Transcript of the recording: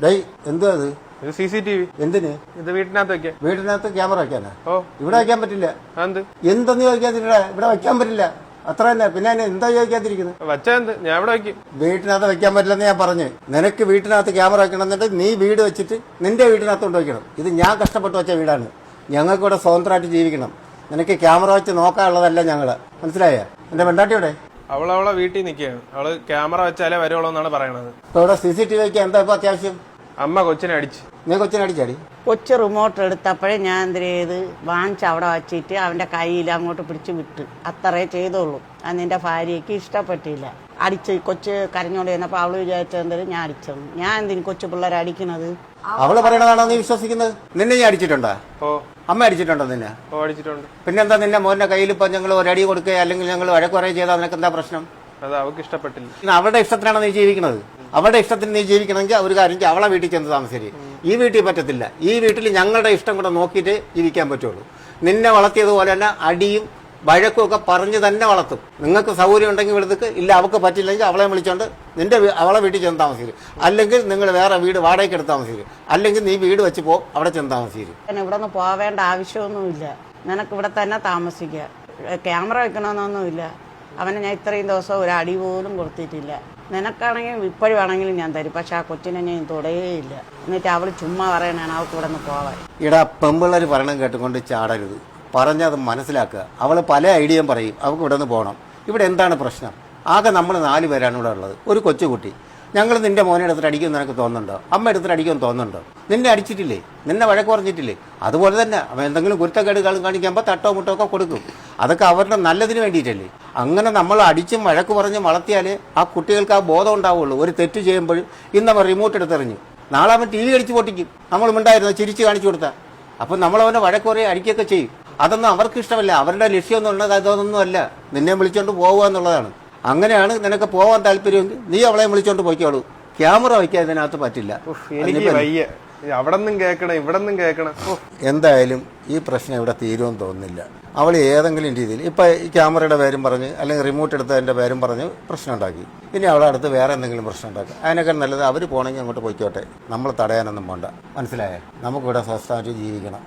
ഡേയ് എന്തുവാ അത്? ഇത് CCTV. എന്തിന്? ഇത് വീട്ടിനകത്ത് വെക്കാൻ. വീട്ടിനകത്ത് ക്യാമറ വെക്കാനാ? ഓ, ഇവിടെ വെക്കാൻ പറ്റില്ല. എന്തെന്ന് ചോദിക്കാതിരിക്കടാ, ഇവിടെ വെക്കാൻ പറ്റില്ല, അത്ര തന്നെ. പിന്നെ എന്താ ചോദിക്കാതിരിക്കുന്നത്? വെച്ചാ ഞാൻ ഇവിടെ വെക്കും. വീട്ടിനകത്ത് വെക്കാൻ പറ്റില്ലെന്ന് ഞാൻ പറഞ്ഞു. നിനക്ക് വീട്ടിനകത്ത് ക്യാമറ വെക്കണം എന്നിട്ട് നീ വീട് വെച്ചിട്ട് നിന്റെ വീട്ടിനകത്ത് കൊണ്ട് വെക്കണം. ഇത് ഞാൻ കഷ്ടപ്പെട്ട് വെച്ച വീടാണ്. ഞങ്ങൾക്ക് ഇവിടെ സ്വതന്ത്രമായിട്ട് ജീവിക്കണം. നിനക്ക് ക്യാമറ വെച്ച് നോക്കാനുള്ളതല്ല ഞങ്ങള്, മനസ്സിലായ? എന്റെ പെണ്ടാട്ടിയോടെ അവളെ വീട്ടിൽ നിൽക്കുകയാണ്. അവള് ക്യാമറ വെച്ചാലേ വരുവുള്ളൂ എന്നാണ് പറയണത്. ഇപ്പൊ ഇവിടെ CCTV വെക്കാൻ എന്താ ഇപ്പൊ അത്യാവശ്യം? അമ്മ കൊച്ചിനെ അടിച്ച്. നീ കൊച്ചിനെ അടിച്ചാടി? കൊച്ചു റിമോട്ട് എടുത്തപ്പോഴേ ഞാൻ എന്ത് ചെയ്ത് വാങ്ങിച്ച് അവിടെ വച്ചിട്ട് അവന്റെ കയ്യിൽ അങ്ങോട്ട് പിടിച്ച് വിട്ട്. അത്രേ ചെയ്തോളൂ. അത് നിന്റെ ഭാര്യയ്ക്ക് ഇഷ്ടപ്പെട്ടില്ല. അടിച്ച് കൊച്ച് കരഞ്ഞോണ്ട് ചെന്നപ്പോ അവള് വിചാരിച്ചെന്തായാലും ഞാൻ അടിച്ചത്. ഞാൻ എന്തിനു കൊച്ചു പിള്ളേരെ അടിക്കുന്നത്? അവള് പറയണതാണോ നീ വിശ്വസിക്കുന്നത്? നിന്നെ ഞാൻ അടിച്ചിട്ടുണ്ടോ? ഓ, അമ്മ അടിച്ചിട്ടുണ്ടോ നിന്നെ? ഓ, അടിച്ചിട്ടുണ്ട്. പിന്നെന്താ നിന്റെ മോന്റെ കയ്യിൽ ഇപ്പൊ ഞങ്ങൾ ഒരടി കൊടുക്കുക അല്ലെങ്കിൽ ഞങ്ങൾ വഴക്കുറേ ചെയ്താൽ നിനക്ക് എന്താ പ്രശ്നം? അത് അവൾക്ക് ഇഷ്ടപ്പെട്ടില്ല. അവളുടെ ഇഷ്ടത്തിനാണ് നീ ജീവിക്കുന്നത്. അവളുടെ ഇഷ്ടത്തിന് നീ ജീവിക്കണമെങ്കിൽ ഒരു കാര്യം അവളെ വീട്ടിൽ ചെന്ന് താമസിക്കും. ഈ വീട്ടിൽ പറ്റത്തില്ല. ഈ വീട്ടിൽ ഞങ്ങളുടെ ഇഷ്ടം കൂടെ നോക്കിയിട്ട് ജീവിക്കാൻ പറ്റുള്ളൂ. നിന്നെ വളർത്തിയതുപോലെ തന്നെ അടിയും വഴക്കും ഒക്കെ പറഞ്ഞ് തന്നെ വളർത്തും. നിങ്ങൾക്ക് സൗകര്യം ഉണ്ടെങ്കിൽ വിളിക്ക്, ഇല്ല അവൾക്ക് പറ്റില്ലെങ്കിൽ അവളെ വിളിച്ചോണ്ട് അവളെ വീട്ടിൽ ചെന്ന് താമസിക്കും. അല്ലെങ്കിൽ നിങ്ങൾ വേറെ വീട് വാടകയ്ക്ക് എടുത്ത് താമസിക്കും. അല്ലെങ്കിൽ നീ വീട് വെച്ച് പോ, അവിടെ ചെന്ന് താമസിക്കും. ഇവിടെ നിന്ന് പോവേണ്ട ആവശ്യമൊന്നുമില്ല. നിനക്ക് ഇവിടെ തന്നെ താമസിക്കുക. ക്യാമറ വെക്കണമെന്നൊന്നുമില്ല. അവനെ ഞാൻ ഇത്രയും ദിവസം ഒരു അടി പോലും കൊടുത്തിട്ടില്ല. നിനക്കാണെങ്കിലും ഇപ്പോഴും ഞാൻ തരും. പക്ഷെ ആ കൊച്ചിനെ ഞാൻ തൊടേയില്ല. എന്നിട്ട് അവൾ ചുമ്മാ പറയണാണ് അവൾക്ക് ഇവിടെ നിന്ന് പോവാൻ. ഇടാ, പെമ്പിള്ളേർ പറയണം കേട്ടുകൊണ്ട് ചാടരുത്. പറഞ്ഞത് മനസ്സിലാക്കുക. അവൾ പല ഐഡിയയും പറയും. അവൾക്ക് ഇവിടെ നിന്ന് പോകണം. ഇവിടെ എന്താണ് പ്രശ്നം? ആകെ നമ്മൾ 4 പേരാണ് ഇവിടെ ഉള്ളത്. ഒരു കൊച്ചുകുട്ടി. ഞങ്ങൾ നിന്റെ മോനെ എടുത്തിട്ട് അടിക്കുമെന്ന് നിനക്ക് തോന്നുന്നുണ്ടോ? അമ്മ എടുത്തിട്ട് അടിക്കുമെന്ന് തോന്നുന്നുണ്ടോ? നിന്നെ അടിച്ചിട്ടില്ലേ? നിന്നെ വഴക്ക് പറഞ്ഞിട്ടില്ലേ? അതുപോലെ തന്നെ അവൻ എന്തെങ്കിലും കുരുത്തക്കേട് കാണിക്കുമ്പോൾ തട്ടോ മുട്ടോ ഒക്കെ കൊടുക്കും. അതൊക്കെ അവരുടെ നല്ലതിന് വേണ്ടിയിട്ടല്ലേ? അങ്ങനെ നമ്മൾ അടിച്ചും വഴക്ക് പറഞ്ഞും വളർത്തിയാലേ ആ കുട്ടികൾക്ക് ആ ബോധം ഉണ്ടാവുള്ളൂ. ഒരു തെറ്റ് ചെയ്യുമ്പോൾ ഇന്ന് അവൻ റിമോട്ട് എടുത്തെറിഞ്ഞു, നാളെ അവൻ TV അടിച്ച് പൊട്ടിക്കും. നമ്മളുണ്ടായിരുന്നു ചിരിച്ച് കാണിച്ചു കൊടുത്താൽ. അപ്പം നമ്മളവനെ വഴക്ക് പറയും, അടിക്കുകയൊക്കെ ചെയ്യും. അതൊന്നും അവർക്ക് ഇഷ്ടമല്ല. അവരുടെ ലക്ഷ്യമൊന്നും ഉള്ളത് അതൊന്നും അല്ല. നിന്നെ വിളിച്ചോണ്ട് പോകുക എന്നുള്ളതാണ്. അങ്ങനെയാണ് നിനക്ക് പോകാൻ താല്പര്യമെങ്കിൽ നീ അവളെ വിളിച്ചോണ്ട് പോയിക്കോളൂ. ക്യാമറ വയ്ക്കാൻ ഇതിനകത്ത് പറ്റില്ല. എനിക്ക് വയ്യ. അവിടെ നിന്നും കേൾക്കണം, ഇവിടെ നിന്നും കേൾക്കണം. എന്തായാലും ഈ പ്രശ്നം ഇവിടെ തീരുമെന്ന് തോന്നുന്നില്ല. അവൾ ഏതെങ്കിലും രീതിയിൽ ഇപ്പൊ ഈ ക്യാമറയുടെ പേരും പറഞ്ഞ് അല്ലെങ്കിൽ റിമോട്ട് എടുത്തതിന്റെ പേരും പറഞ്ഞ് പ്രശ്നം ഉണ്ടാക്കി. ഇനി അവളെ അടുത്ത് വേറെ എന്തെങ്കിലും പ്രശ്നം ഉണ്ടാക്കി. അതിനൊക്കെ നല്ലത് അവർ പോകണമെങ്കിൽ അങ്ങോട്ട് പോയിക്കോട്ടെ. നമ്മൾ തടയാനൊന്നും പോണ്ട, മനസ്സിലായേ? നമുക്കിവിടെ സ്വസ്ഥമായിട്ട് ജീവിക്കണം.